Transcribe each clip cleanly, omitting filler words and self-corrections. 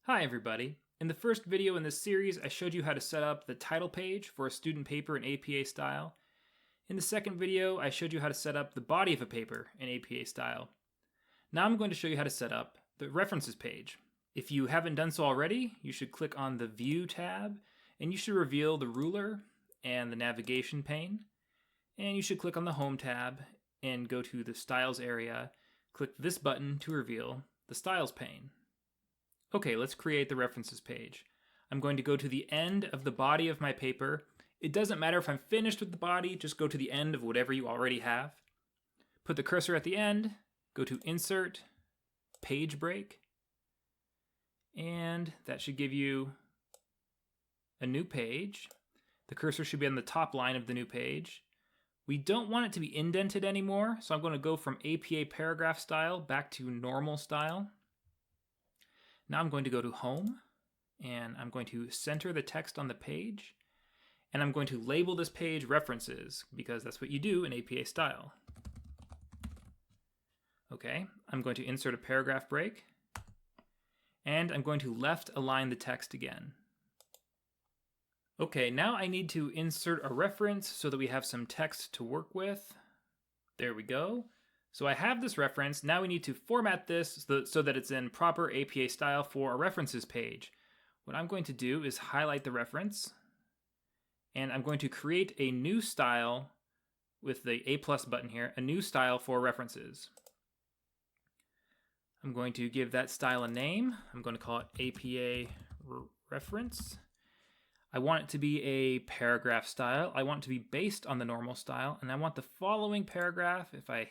Hi everybody. In the first video in this series, I showed you how to set up the title page for a student paper in APA style. In the second video, I showed you how to set up the body of a paper in APA style. Now I'm going to show you how to set up the references page. If you haven't done so already, you should click on the View tab, and you should reveal the ruler and the navigation pane. And you should click on the Home tab and go to the Styles area. Click this button to reveal the Styles pane. Okay, let's create the references page. I'm going to go to the end of the body of my paper. It doesn't matter if I'm finished with the body, just go to the end of whatever you already have. Put the cursor at the end, go to Insert, Page Break, and that should give you a new page. The cursor should be on the top line of the new page. We don't want it to be indented anymore, so I'm going to go from APA paragraph style back to normal style. Now I'm going to go to Home, and I'm going to center the text on the page, and I'm going to label this page References, because that's what you do in APA style. Okay, I'm going to insert a paragraph break, and I'm going to left align the text again. Okay, now I need to insert a reference so that we have some text to work with. There we go. So I have this reference. Now we need to format this so that it's in proper APA style for a references page. What I'm going to do is highlight the reference, and I'm going to create a new style with the A+ button here, a new style for references. I'm going to give that style a name. I'm going to call it APA reference. I want it to be a paragraph style. I want it to be based on the normal style, and I want the following paragraph, if I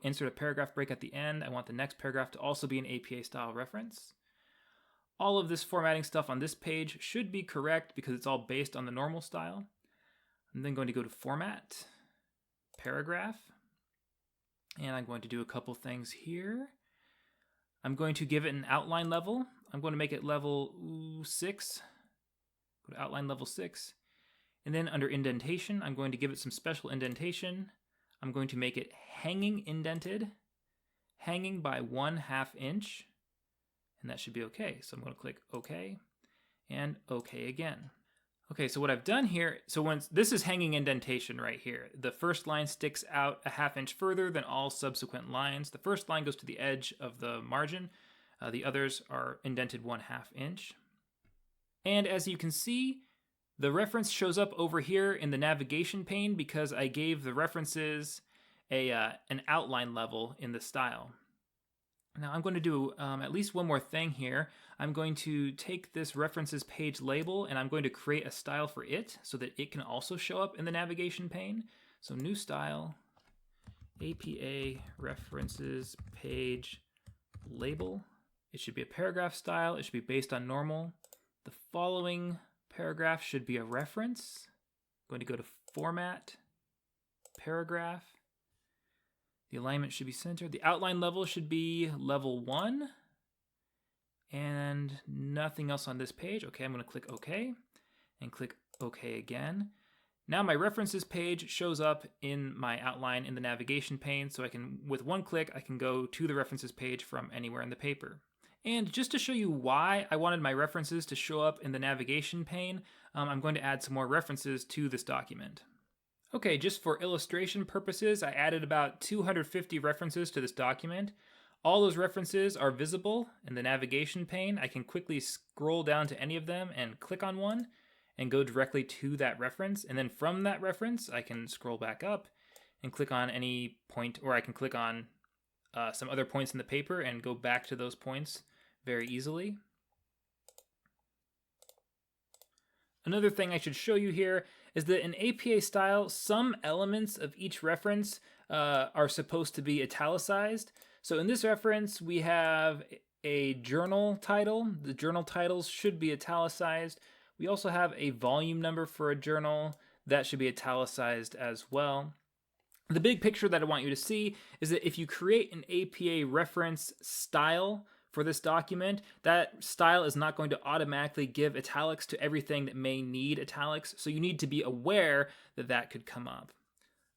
insert a paragraph break at the end, I want the next paragraph to also be an APA style reference. All of this formatting stuff on this page should be correct because it's all based on the normal style. I'm then going to go to Format, Paragraph, and I'm going to do a couple things here. I'm going to give it an outline level. I'm going to make it level 6. Go to outline level 6. And then under indentation, I'm going to give it some special indentation. I'm going to make it hanging indented, hanging by 1/2 inch, and that should be okay. So I'm going to click OK and OK again. Okay, so what I've done here, this is hanging indentation right here. The first line sticks out 1/2 inch further than all subsequent lines. The first line goes to the edge of the margin. The others are indented 1/2 inch. And as you can see, the reference shows up over here in the navigation pane because I gave the references an outline level in the style. Now I'm going to do at least one more thing here. I'm going to take this references page label and I'm going to create a style for it so that it can also show up in the navigation pane. So new style, APA references page label. It should be a paragraph style. It should be based on normal. The following paragraph should be a reference. I'm going to go to Format, Paragraph. The alignment should be centered. The outline level should be level 1. And nothing else on this page. Okay, I'm going to click OK and click OK again. Now my references page shows up in my outline in the navigation pane, so with one click, I can go to the references page from anywhere in the paper. And just to show you why I wanted my references to show up in the navigation pane, I'm going to add some more references to this document. Okay, just for illustration purposes, I added about 250 references to this document. All those references are visible in the navigation pane. I can quickly scroll down to any of them and click on one and go directly to that reference. And then from that reference, I can scroll back up and click on any point, or I can click on some other points in the paper and go back to those points very easily. Another thing I should show you here is that in APA style, some elements of each reference are supposed to be italicized. So in this reference, we have a journal title. The journal titles should be italicized. We also have a volume number for a journal. That should be italicized as well. The big picture that I want you to see is that if you create an APA reference style for this document, that style is not going to automatically give italics to everything that may need italics, so you need to be aware that that could come up.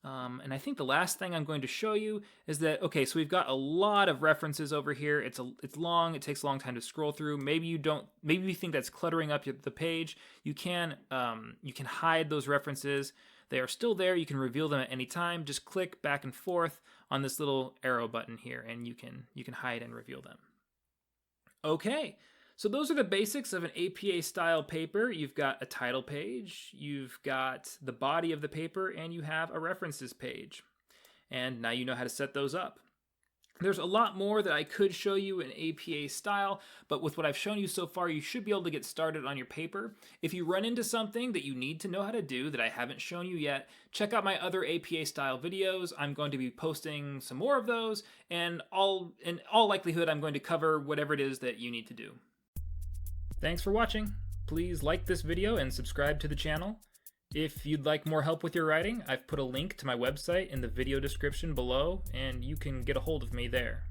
And I think the last thing I'm going to show you is that, okay, so we've got a lot of references over here. It's long, it takes a long time to scroll through. Maybe you think that's cluttering up the page. You can hide those references. They are still there. You can reveal them at any time. Just click back and forth on this little arrow button here, and you can hide and reveal them. Okay. So those are the basics of an APA style paper. You've got a title page, you've got the body of the paper, and you have a references page. And now you know how to set those up. There's a lot more that I could show you in APA style, but with what I've shown you so far, you should be able to get started on your paper. If you run into something that you need to know how to do that I haven't shown you yet, check out my other APA style videos. I'm going to be posting some more of those, and in all likelihood, I'm going to cover whatever it is that you need to do. Thanks for watching. Please like this video and subscribe to the channel. If you'd like more help with your writing, I've put a link to my website in the video description below, and you can get a hold of me there.